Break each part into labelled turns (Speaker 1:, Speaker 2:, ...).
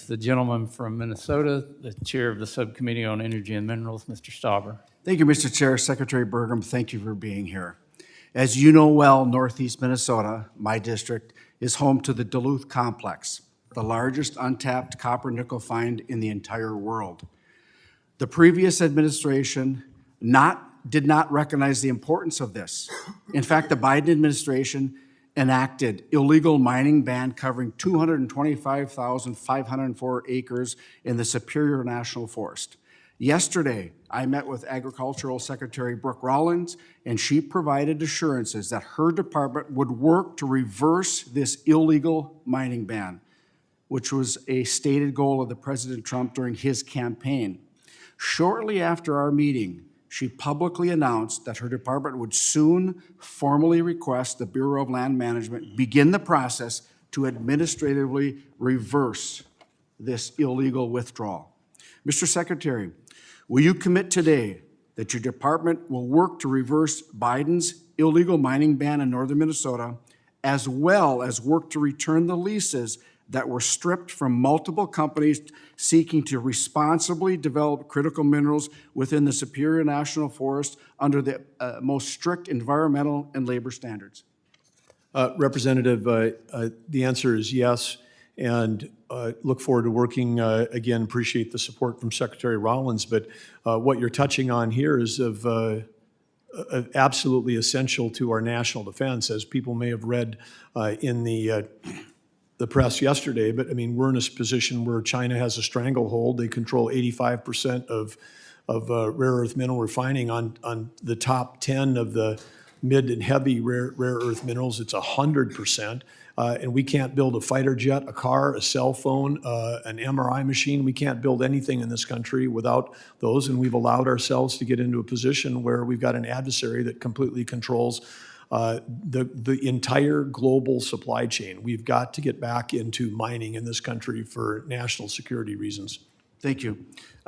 Speaker 1: the gentleman from Minnesota, the chair of the Subcommittee on Energy and Minerals, Mr. Stauber.
Speaker 2: Thank you, Mr. Chair. Secretary Burgum, thank you for being here. As you know well, Northeast Minnesota, my district, is home to the Duluth Complex, the largest untapped copper-nickel find in the entire world. The previous administration did not recognize the importance of this. In fact, the Biden administration enacted illegal mining ban covering 225,504 acres in the Superior National Forest. Yesterday, I met with Agricultural Secretary Brooke Rollins, and she provided assurances that her department would work to reverse this illegal mining ban, which was a stated goal of the President Trump during his campaign. Shortly after our meeting, she publicly announced that her department would soon formally request the Bureau of Land Management begin the process to administratively reverse this illegal withdrawal. Mr. Secretary, will you commit today that your department will work to reverse Biden's illegal mining ban in northern Minnesota, as well as work to return the leases that were stripped from multiple companies seeking to responsibly develop critical minerals within the Superior National Forest under the most strict environmental and labor standards?
Speaker 3: Representative, the answer is yes, and look forward to working again. Appreciate the support from Secretary Rollins, but what you're touching on here is of absolutely essential to our national defense, as people may have read in the press yesterday. But I mean, we're in a position where China has a stranglehold. They control 85% of rare earth mineral refining on the top 10 of the mid and heavy rare earth minerals. It's 100%. And we can't build a fighter jet, a car, a cell phone, an MRI machine. We can't build anything in this country without those. And we've allowed ourselves to get into a position where we've got an adversary that completely controls the entire global supply chain. We've got to get back into mining in this country for national security reasons.
Speaker 2: Thank you.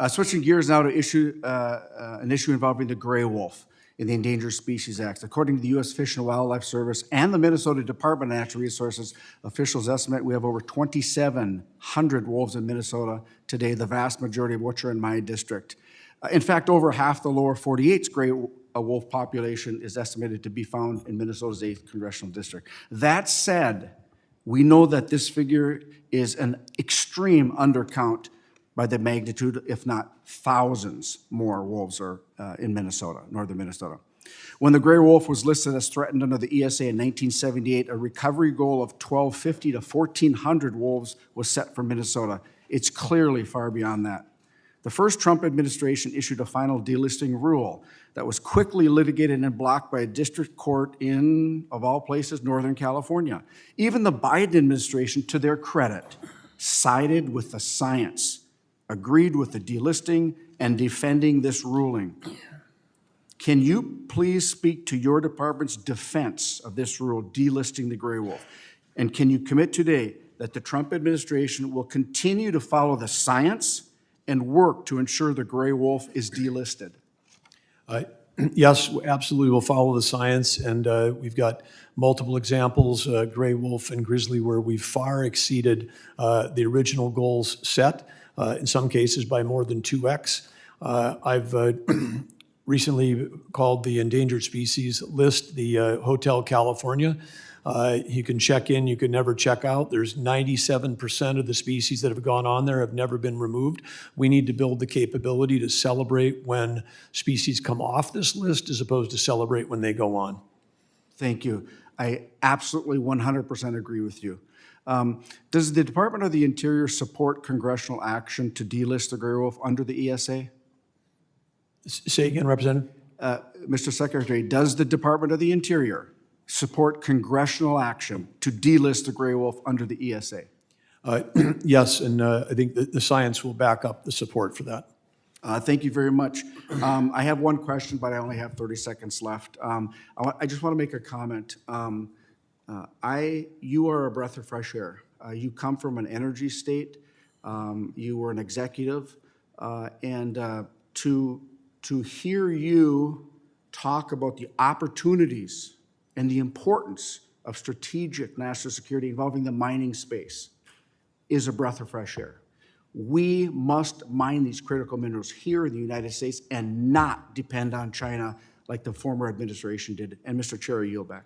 Speaker 2: Switching gears now to an issue involving the gray wolf in the Endangered Species Act. According to the U.S. Fish and Wildlife Service and the Minnesota Department of Natural Resources, officials estimate we have over 2,700 wolves in Minnesota today, the vast majority of which are in my district. In fact, over half the lower 48's gray wolf population is estimated to be found in Minnesota's 8th Congressional District. That said, we know that this figure is an extreme undercount by the magnitude, if not thousands more wolves are in Minnesota, northern Minnesota. When the gray wolf was listed as threatened under the ESA in 1978, a recovery goal of 1,250 to 1,400 wolves was set for Minnesota. It's clearly far beyond that. The first Trump administration issued a final delisting rule that was quickly litigated and blocked by a district court in, of all places, Northern California. Even the Biden administration, to their credit, sided with the science, agreed with the delisting, and defending this ruling. Can you please speak to your department's defense of this rule delisting the gray wolf? And can you commit today that the Trump administration will continue to follow the science and work to ensure the gray wolf is delisted?
Speaker 3: Yes, absolutely. We'll follow the science, and we've got multiple examples, gray wolf and grizzly, where we've far exceeded the original goals set, in some cases by more than 2x. I've recently called the endangered species list the Hotel California. You can check in, you can never check out. There's 97% of the species that have gone on there have never been removed. We need to build the capability to celebrate when species come off this list as opposed to celebrate when they go on.
Speaker 2: Thank you. I absolutely 100% agree with you. Does the Department of the Interior support congressional action to delist the gray wolf under the ESA?
Speaker 3: Say again, Representative?
Speaker 2: Mr. Secretary, does the Department of the Interior support congressional action to delist the gray wolf under the ESA?
Speaker 3: Yes, and I think the science will back up the support for that.
Speaker 2: Thank you very much. I have one question, but I only have 30 seconds left. I just want to make a comment. You are a breath of fresh air. You come from an energy state. You were an executive, and to hear you talk about the opportunities and the importance of strategic national security involving the mining space is a breath of fresh air. We must mine these critical minerals here in the United States and not depend on China like the former administration did. And Mr. Chair, I yield back.